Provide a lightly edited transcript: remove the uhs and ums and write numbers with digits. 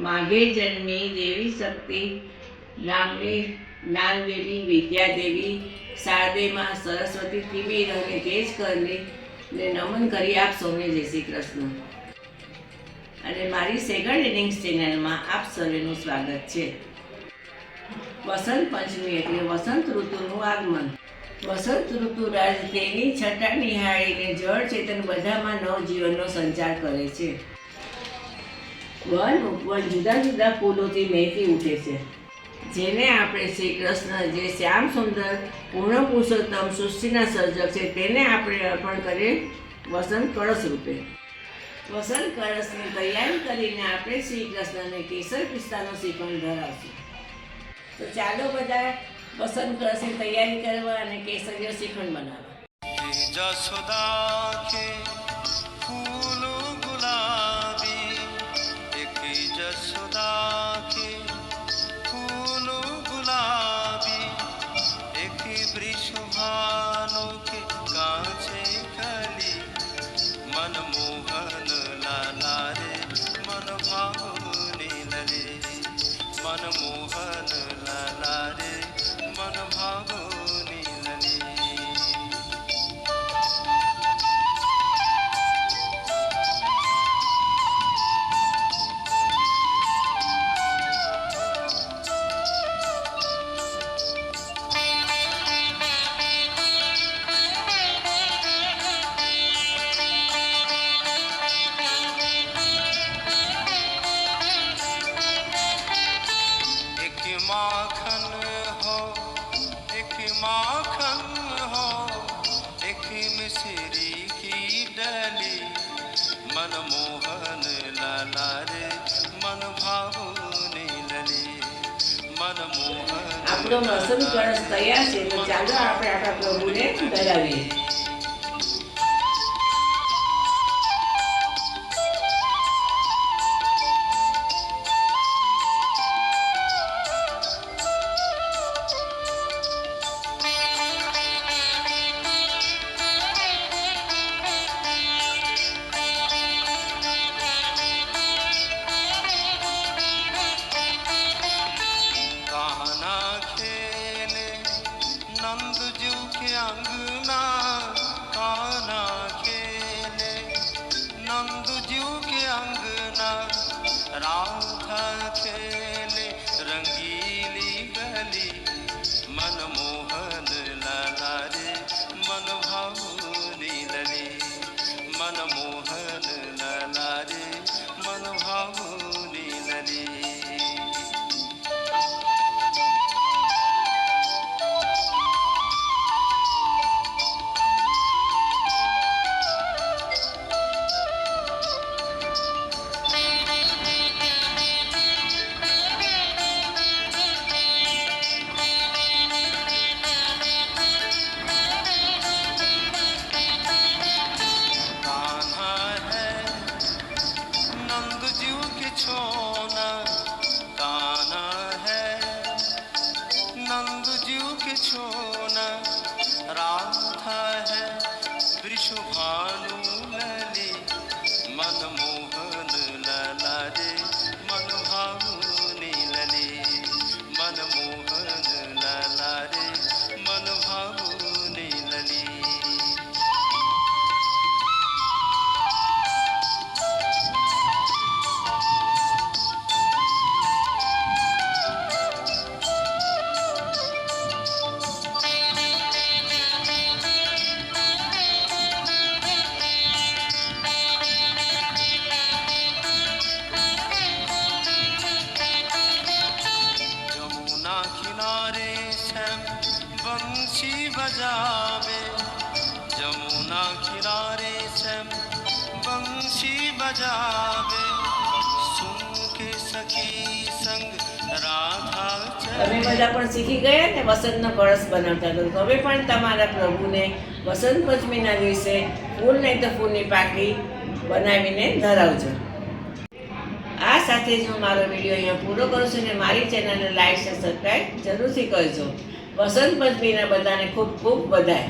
माघे जन्मी देवी शक्ति नामनी ज्ञानदेवी विद्यादेवी शारदे माँ सरस्वती ટીવી અને તેજ કરને ને નમન કરી આપ સૌને જય શ્રી કૃષ્ણ। અને મારી સેકન્ડ ઇનિંગ્સ ચેનલમાં આપ સૌનું સ્વાગત છે। વસંત પંચમી એટલે વસંત ઋતુનું આગમન। વસંત ઋતુ રાજ તેની છટા નિહાળીને જળ ચેતન બધામાં નવજીવનનો સંચાર કરે છે। વન ઉપવન જુદા જુદા ફૂલોથી મહેકી ઉઠે છે, જેને આપણે શ્રી કૃષ્ણ જે શ્યામ સુંદર પૂર્ણ પુરુષોત્તમ સૃષ્ટિના સર્જક છે તેને આપણે અર્પણ કરીએ વસંત કળશ રૂપે। વસંત કળશની તૈયારી કરીને આપણે શ્રી કૃષ્ણને કેસર પિસ્તાનો શ્રીફળ ધરાવશું। તો ચાલો બધા વસંત કળશની તૈયારી કરવા અને કેસરીયો શ્રીખંડ બનાવવા। मिश्री की डली मनमोहन लाला रे मन भावनी लली मनमोहन। આપણો વસંત કળશ તૈયાર છે, તો ચાલો આપણે આપણા પ્રભુને ધરાવીએ। राधा खेले रंगीली गली मनमोहन लाला रे मन भावनी लली मनमोहन लाला रे मन भावनी लली। छोना राधा है वृषभानु लली मनमोहन लला रे मन भावनी लली मनमोहन लला रे मन भावनी लली। बंशी बजावे जमुना किनारे से बंशी बजावे सुन के सखी संग राधा। તમે બધા પણ શીખી ગયા ને વસંતનો કળશ બનાવતા, તો તમે પણ તમારા પ્રભુને વસંત પંચમીના દિવસે ફૂલ નહીં તો ફૂલની પાકડી બનાવીને ધરાવજો। આ સાથે જ હું મારો વિડીયો અહીંયા પૂરો કરું છું ને મારી ચેનલને લાઈક અને સબસ્ક્રાઈબ જરૂરથી કરજો। વસંત પંચમીના બધાને ખૂબ ખૂબ વધાય।